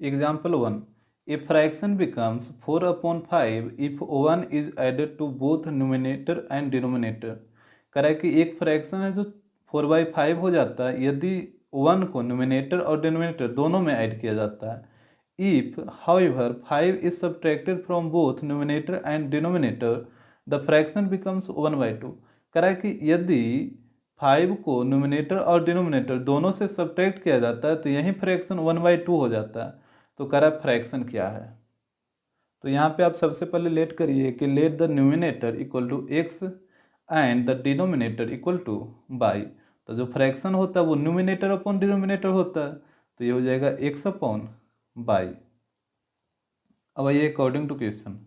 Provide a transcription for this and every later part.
Example 1. A fraction becomes 4/5 if 1 is added to both numerator and denominator. कह रहा है कि एक फ्रैक्शन है जो 4/5 हो जाता है यदि 1 को न्यूमिनेटर और डिनोमिनेटर दोनों में ऐड किया जाता है। If, however, 5 is subtracted from both numerator and denominator, the fraction becomes 1/2. कह रहा है कि यदि 5 को न्यूमिनेटर और डिनोमिनेटर दोनों से सब्ट्रैक्ट किया जाता है तो यही फ्रैक्शन 1/2 हो जाता है। तो कह रहा है फ्रैक्शन क्या है। तो यहाँ पे आप सबसे पहले लेट करिए कि let the numerator equal to x and the denominator equal to y. तो जो फ्रैक्शन होता है वो न्यूमिनेटर अपॉन डिनोमिनेटर होता है, तो ये हो जाएगा एक्स अपॉन बाई। अब आइए अकॉर्डिंग टू क्वेश्चन।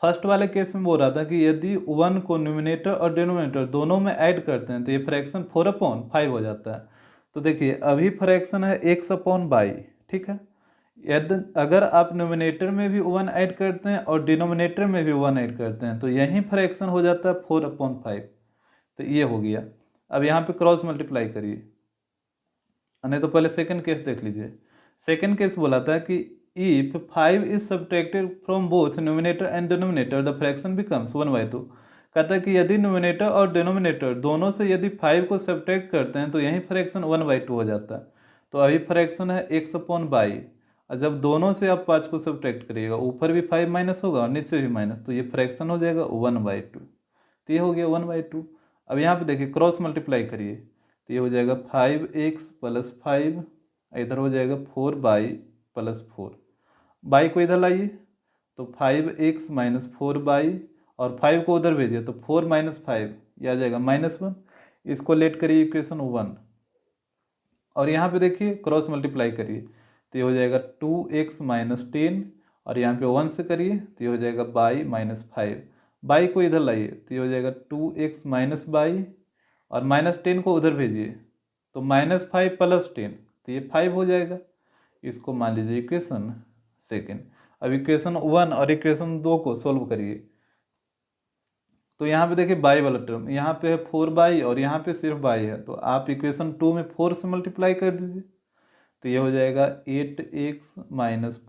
फर्स्ट वाले केस में बोल रहा था कि यदि 1 को न्यूमिनेटर और डिनोमिनेटर दोनों में ऐड करते हैं तो ये फ्रैक्शन 4/5 हो जाता है। तो देखिए अभी फ्रैक्शन है एक्स अपॉन बाई, ठीक है। यदि अगर आप न्यूमिनेटर में भी 1 ऐड करते हैं और डिनोमिनेटर में भी 1 ऐड करते हैं तो यही फ्रैक्शन हो जाता है 4/5। तो ये हो गया। अब यहाँ पे क्रॉस मल्टीप्लाई करिए, नहीं तो पहले सेकंड केस देख लीजिए। सेकंड केस बोला था कि if 5 is subtracted from both numerator and denominator the fraction becomes 1/2। कहता है कि यदि न्यूमिनेटर और डिनोमिनेटर दोनों से यदि 5 को सब्ट्रैक्ट करते हैं तो यही फ्रैक्शन 1/2 हो जाता है। तो अभी फ्रैक्शन है एक्स अपॉन बाई, और जब दोनों से आप 5 को सब्ट्रैक्ट करिएगा ऊपर भी 5 माइनस होगा और नीचे भी माइनस, तो ये फ्रैक्शन हो जाएगा 1/2। तो ये हो गया 1/2। अब यहाँ पे देखिए क्रॉस मल्टीप्लाई करिए, तो ये हो जाएगा 5x + 5, इधर हो जाएगा 4y + 4। बाई को इधर लाइए तो 5x - 4y, और 5 को उधर भेजिए तो 4 - 5 ये आ जाएगा -1। इसको लेट करिए इक्वेशन 1, और यहाँ पे देखिए क्रॉस मल्टीप्लाई करिए तो ये हो जाएगा 2x - 10, और यहाँ पे 1 से करिए तो ये हो जाएगा बाई -5। बाई को इधर लाइए तो ये हो जाएगा 2x - बाई, और -10 को उधर भेजिए तो -5 + 10, तो ये 5 हो जाएगा। इसको मान लीजिए इक्वेशन सेकेंड। अब इक्वेशन 1 और इक्वेशन 2 को सोल्व करिए। तो यहाँ पे देखिए बाई वाला टर्म, यहाँ पे है 4y और यहाँ पे सिर्फ बाई है, तो आप इक्वेशन 2 में 4 से मल्टीप्लाई कर दीजिए तो ये हो जाएगा 8x -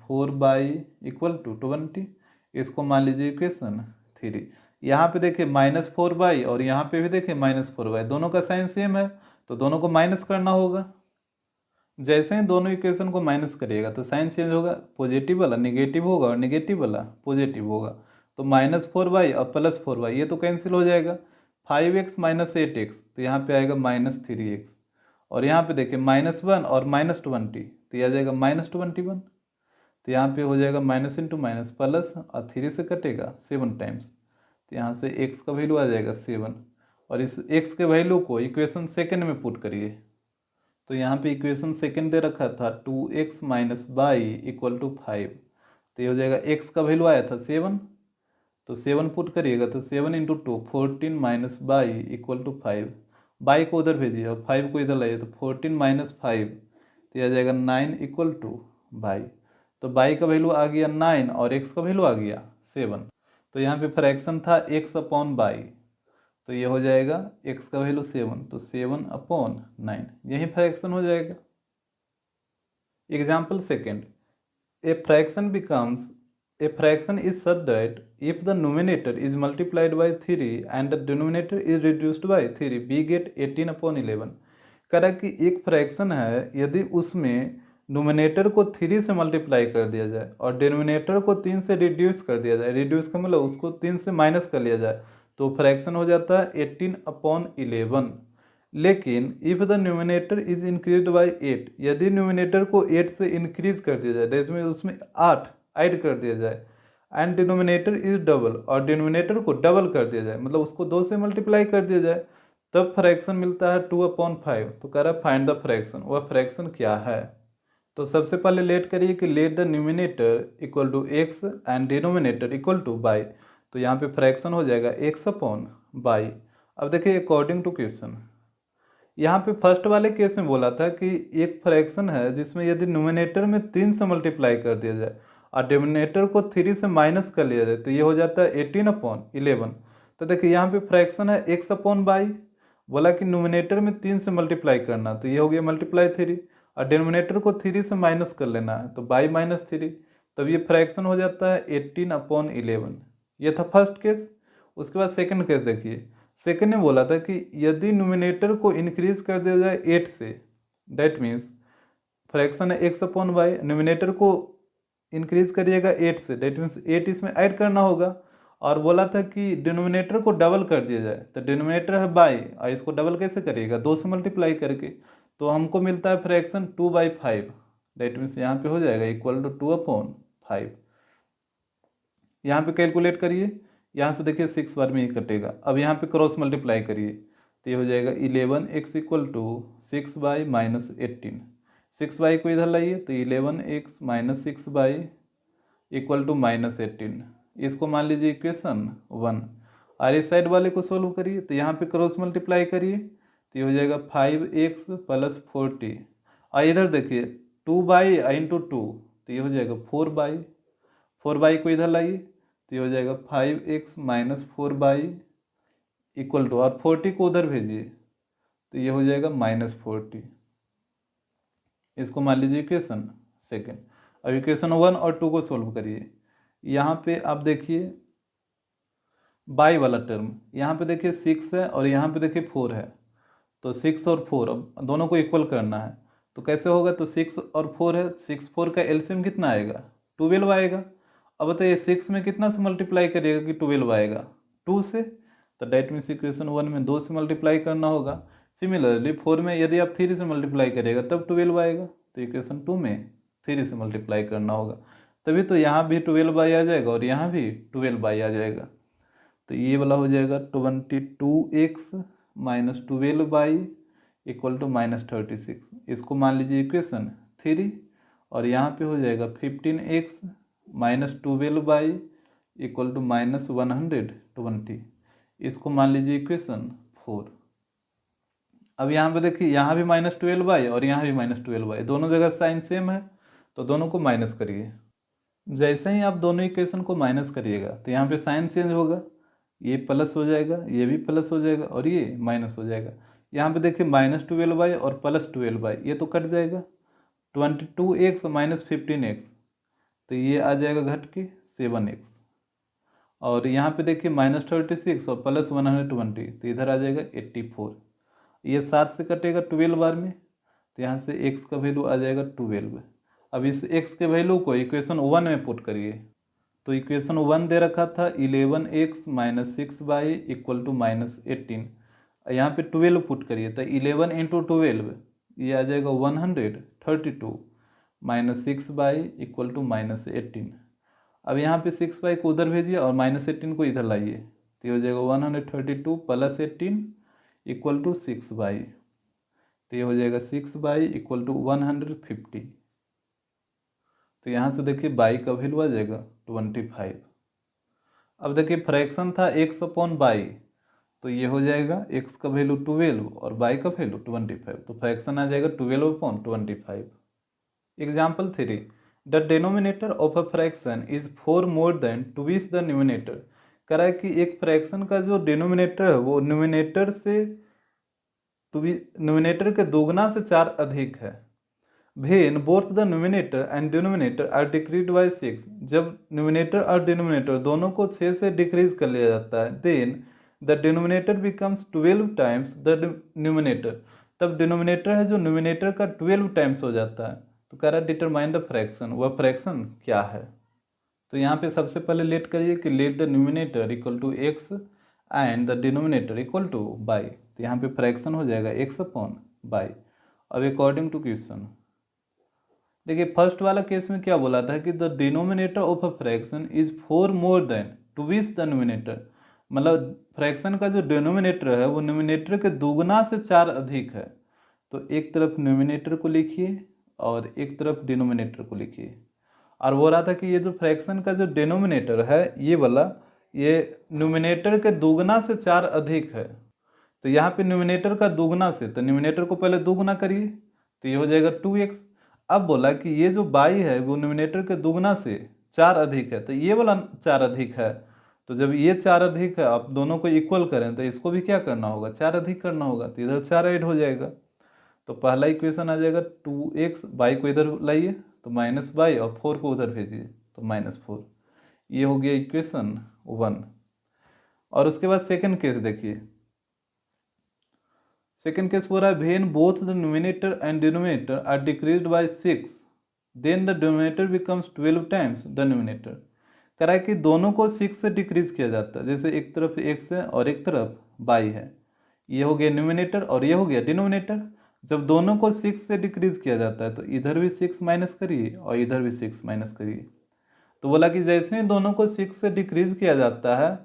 4y = 20। इसको मान लीजिए इक्वेशन 3। यहाँ पे देखिए -4y और यहाँ पे भी देखिए -4y, दोनों का साइन सेम है तो दोनों को माइनस करना होगा। जैसे ही दोनों इक्वेशन को माइनस करिएगा तो साइन चेंज होगा, पॉजिटिव वाला नेगेटिव होगा और नेगेटिव वाला पॉजिटिव होगा। तो -4y और +4y ये तो कैंसिल हो जाएगा। 5x - 8x तो यहाँ पे आएगा -3x, और यहाँ पे देखिए -1 और -20 तो ये आ जाएगा -21। तो यहाँ पे हो जाएगा माइनस इंटू माइनस प्लस, और 3 से कटेगा 7 टाइम्स, तो यहाँ से x का वैल्यू आ जाएगा 7, और इस x के वैल्यू को इक्वेशन सेकंड में पुट करिए। तो यहाँ पे इक्वेशन सेकंड दे रखा था 2x - y = 5, तो ये हो जाएगा x का वैल्यू आया था 7, तो 7 पुट करिएगा तो 7 × 2 14 - y = 5। बाई को उधर भेजिए और 5 को इधर लाइए तो 14 - 5 तो ये आ जाएगा 9 = बाई। तो बाई का वैल्यू आ गया 9 और x का वैल्यू आ गया 7। तो यहाँ पे फ्रैक्शन था x अपॉन बाई, तो ये हो जाएगा x का वैल्यू 7, तो 7/9 यही फ्रैक्शन हो जाएगा। Example second. A fraction is such that if the numerator is multiplied by 3 and the denominator is reduced by 3, we get 18/11। कह रहा है कि एक फ्रैक्शन है यदि उसमें नोमिनेटर को 3 से मल्टीप्लाई कर दिया जाए और डिनोमिनेटर को 3 से रिड्यूस कर दिया जाए, रिड्यूस का मतलब उसको 3 से माइनस कर लिया जाए, तो फ्रैक्शन हो जाता है 18/11। लेकिन if the numerator is increase by 8, यदि न्यूमिनेटर को 8 से इंक्रीज कर दिया जाए इसमें उसमें 8 ऐड कर दिया जाए, एंड डिनोमिनेटर इज डबल, और डिनोमिनेटर को डबल कर दिया जाए मतलब उसको 2 से मल्टीप्लाई कर दिया जाए, तब फ्रैक्शन मिलता है 2/5। तो कह रहा है फाइंड द फ्रैक्शन, वह फ्रैक्शन क्या है। तो सबसे पहले लेट करिए कि let the numerator equal to x and denominator equal to y. तो यहाँ पे फ्रैक्शन हो जाएगा x/बाई। अब देखिए अकॉर्डिंग टू क्वेश्चन, यहाँ पे फर्स्ट वाले केस में बोला था कि एक फ्रैक्शन है जिसमें यदि न्यूमिनेटर में 3 से मल्टीप्लाई कर दिया जाए और डिनोमिनेटर को 3 से माइनस कर लिया जाए तो ये हो जाता है 18/11। तो देखिए यहाँ पे फ्रैक्शन है x/बाई, बोला कि न्यूमिनेटर में 3 से मल्टीप्लाई करना, तो ये हो गया ×3, और डिनोमिनेटर को 3 से माइनस कर लेना है, तो बाई माइनस 3, तब ये फ्रैक्शन हो जाता है 18/11। ये था फर्स्ट केस। उसके बाद सेकंड केस देखिए, सेकंड में बोला था कि यदि न्यूमिनेटर को इंक्रीज कर दिया जाए 8 से, दैट मीन्स फ्रैक्शन है x/y, न्यूमिनेटर को इंक्रीज करिएगा 8 से, दैट मीन्स 8 इसमें ऐड करना होगा। और बोला था कि डिनोमिनेटर को डबल कर दिया जाए, तो डिनोमिनेटर है बाई और इसको डबल कैसे करिएगा, 2 से मल्टीप्लाई करके, तो हमको मिलता है फ्रैक्शन 2/5, दैट मीन्स यहाँ पे हो जाएगा इक्वल टू 2/5। यहाँ पे कैलकुलेट करिए, यहाँ से देखिए 6 बार में ही कटेगा। अब यहाँ पे क्रॉस मल्टीप्लाई करिए, तो ये हो जाएगा 11x इक्वल टू 6/-18। 6 को इधर लाइए, तो 11x माइनस 6 इक्वल टू -18। इसको मान लीजिए इक्वेशन 1। और इस साइड वाले को सोल्व करिए, तो यहाँ पे क्रॉस मल्टीप्लाई करिए, तो ये हो जाएगा 5x + 40। और इधर देखिए 2/2, तो ये हो जाएगा 4/4 को इधर लाइए, तो ये हो जाएगा 5x माइनस 4 इक्वल टू, और 40 को उधर भेजिए, तो ये हो जाएगा -40। इसको मान लीजिए इक्वेशन सेकेंड। अब इक्वेशन 1 और 2 को सोल्व करिए। यहाँ पे आप देखिए बाई वाला टर्म, यहाँ पे देखिए 6 है और यहाँ पे देखिए 4 है, तो 6 और 4 अब दोनों को इक्वल करना है, तो कैसे होगा, तो 6 और 4 है, 6 4 का एलसीएम कितना आएगा, 12 आएगा। अब बताइए 6 में कितना से मल्टीप्लाई करिएगा कि 12 आएगा, 2 से, तो डेट मीन्स इक्वेशन 1 में 2 से मल्टीप्लाई करना होगा। सिमिलरली 4 में यदि आप 3 से मल्टीप्लाई करिएगा तब 12 आएगा, तो इक्वेशन 2 में 3 से मल्टीप्लाई करना होगा, तभी तो यहाँ भी 12 आ जाएगा और यहाँ भी 12 आ जाएगा। तो ये वाला हो जाएगा 22x माइनस 12 इक्वल टू -36। इसको मान लीजिए इक्वेशन 3, और यहाँ पे हो जाएगा 15x माइनस 12 इक्वल टू -120। इसको मान लीजिए इक्वेशन 4। अब यहाँ पे देखिए, यहाँ भी -12 और यहाँ भी -12, दोनों जगह साइन सेम है, तो दोनों को माइनस करिए। जैसे ही आप दोनों इक्वेशन को माइनस करिएगा, तो यहाँ पे साइन चेंज होगा, ये प्लस हो जाएगा, ये भी प्लस हो जाएगा और ये माइनस हो जाएगा। यहाँ पे देखिए -12 और +12, ये तो कट जाएगा। 22x माइनस 15x, तो ये आ जाएगा घट के 7x। और यहाँ पे देखिए -36 और +120, तो इधर आ जाएगा 84। ये 7 से कटेगा 12 बार में, तो यहाँ से x का वैल्यू आ जाएगा 12। अब इस x के वैल्यू को इक्वेशन 1 में पुट करिए, तो इक्वेशन 1 दे रखा था 11x माइनस 6 इक्वल टू -18। यहाँ पे 12 पुट करिए, तो 11 × 12 ये आ जाएगा 132 माइनस 6 इक्वल टू -18। अब यहाँ पे 6 को उधर भेजिए और -18 को इधर लाइए, तो ये हो जाएगा 132 + 18 इक्वल टू 6, तो ये हो जाएगा 6 इक्वल टू 150। तो यहाँ से देखिए बाई का वैल्यू आ जाएगा 25। अब देखिए फ्रैक्शन था x/y, तो ये हो जाएगा x का वैल्यू 12 और y का वैल्यू 25, तो फ्रैक्शन आ जाएगा 12/25। Example 3, the denominator of a fraction is 4 more than twice the numerator. कह रहा है कि एक फ्रैक्शन का जो डिनोमिनेटर है वो न्यूमिनेटर के दोगुना से 4 अधिक है। When both the numerator and denominator are decrease by 6, जब न्यूमिनेटर और डिनोमिनेटर दोनों को 6 से डिक्रीज कर लिया जाता है, then the denominator becomes 12 times the numerator, तब डिनोमिनेटर है जो न्यूमिनेटर का 12 टाइम्स हो जाता है। तो कह रहा है डिटरमाइन द फ्रैक्शन, वह फ्रैक्शन क्या है। तो यहाँ पे सबसे पहले लेट करिए कि let the numerator equal to x and the denominator equal to y, तो यहाँ पे फ्रैक्शन हो जाएगा x/y। अब अकॉर्डिंग टू क्वेश्चन देखिए, फर्स्ट वाला केस में क्या बोला था कि the denominator of a fraction is 4 more than twice the numerator, मतलब फ्रैक्शन का जो डिनोमिनेटर है वो न्यूमिनेटर के दोगुना से 4 अधिक है। तो एक तरफ न्यूमिनेटर को लिखिए और एक तरफ डिनोमिनेटर को लिखिए। और वो रहा था कि ये जो फ्रैक्शन का जो डिनोमिनेटर है ये वाला, ये न्यूमिनेटर के दोगुना से 4 अधिक है। तो यहाँ पे न्यूमिनेटर का दोगुना से, तो न्यूमिनेटर को पहले दोगुना करिए, तो ये हो जाएगा 2x। अब बोला कि ये जो बाई है वो न्यूमिनेटर के दोगुना से 4 अधिक है, तो ये वाला 4 अधिक है। तो जब ये 4 अधिक है, आप दोनों को इक्वल करें तो इसको भी क्या करना होगा, 4 अधिक करना होगा, तो इधर 4 ऐड हो जाएगा। तो पहला इक्वेशन आ जाएगा 2x, बाई को इधर लाइए तो माइनस बाई और 4 को उधर भेजिए तो -4। ये हो गया इक्वेशन 1। और उसके बाद सेकंड केस देखिए। सेकंड केस बोल रहा है when both the numerator and denominator are decreased by 6 then the denominator becomes 12 times the numerator. कह रहा है कि दोनों को 6 से डिक्रीज किया जाता है, जैसे एक तरफ x है और एक तरफ y है। ये हो गया न्यूमरेटर और ये हो गया डिनोमिनेटर। जब दोनों को 6 से डिक्रीज किया जाता है तो इधर भी 6 माइनस करिए और इधर भी 6 माइनस करिए। तो बोला कि जैसे ही दोनों को 6 से डिक्रीज किया जाता है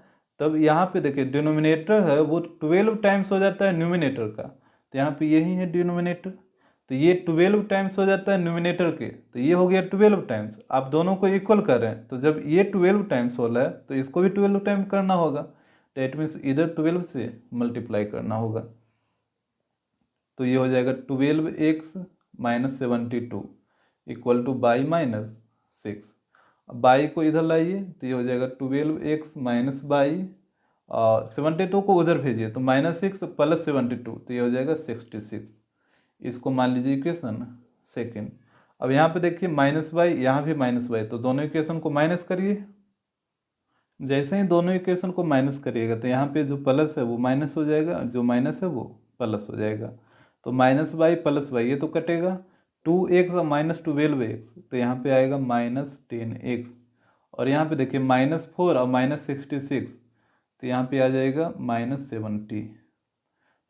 तब यहाँ पे देखिए डिनोमिनेटर है वो 12 टाइम्स हो जाता है न्यूमिनेटर का। तो यहाँ पे यही है डिनोमिनेटर, तो ये 12 टाइम्स हो जाता है न्यूमिनेटर के, तो ये हो गया 12 टाइम्स। आप दोनों को इक्वल कर रहे हैं तो जब ये 12 टाइम्स हो रहा है तो इसको भी 12 टाइम करना होगा। डेट मीन्स इधर 12 से मल्टीप्लाई करना होगा। तो ये हो जाएगा 12x minus 72 equal to by minus 6। By को इधर लाइए तो ये हो जाएगा 12x माइनस बाई, 72 को उधर भेजिए तो -6 प्लस 72 तो ये हो जाएगा 66। इसको मान लीजिए इक्वेशन सेकेंड। अब यहाँ पे देखिए माइनस बाई, यहाँ भी माइनस बाई, तो दोनों इक्वेशन को माइनस करिए। जैसे ही दोनों इक्वेशन को माइनस करिएगा तो यहाँ पे जो प्लस है वो माइनस हो जाएगा, जो माइनस है वो प्लस हो जाएगा। तो माइनस बाई प्लस बाई ये तो कटेगा, 2x और माइनस 12x तो यहाँ पे आएगा -10x। और यहाँ पे देखिए -4 और -66 तो यहाँ पे आ जाएगा -70।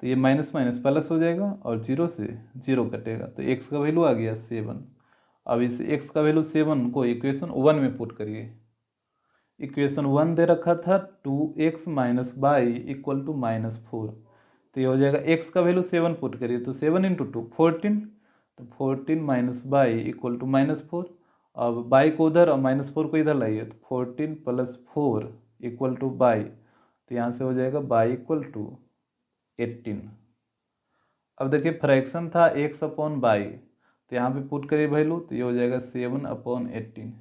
तो ये माइनस माइनस प्लस हो जाएगा और 0 से 0 कटेगा तो x का वैल्यू आ गया 7। अब इस x का वैल्यू 7 को इक्वेशन 1 में पुट करिए। इक्वेशन 1 दे रखा था 2x minus by equal to -4, तो ये हो जाएगा x का वैल्यू 7 पुट करिए तो 7 × 2 14, तो 14 माइनस बाई इक्वल टू -4। अब बाई को उधर और -4 को इधर लाइए तो 14 + 4 इक्वल टू बाई, तो यहाँ से हो जाएगा बाई इक्वल टू 18। अब देखिए फ्रैक्शन था x/बाई, तो यहाँ पे पुट करिए वैल्यू तो ये हो जाएगा 7/18।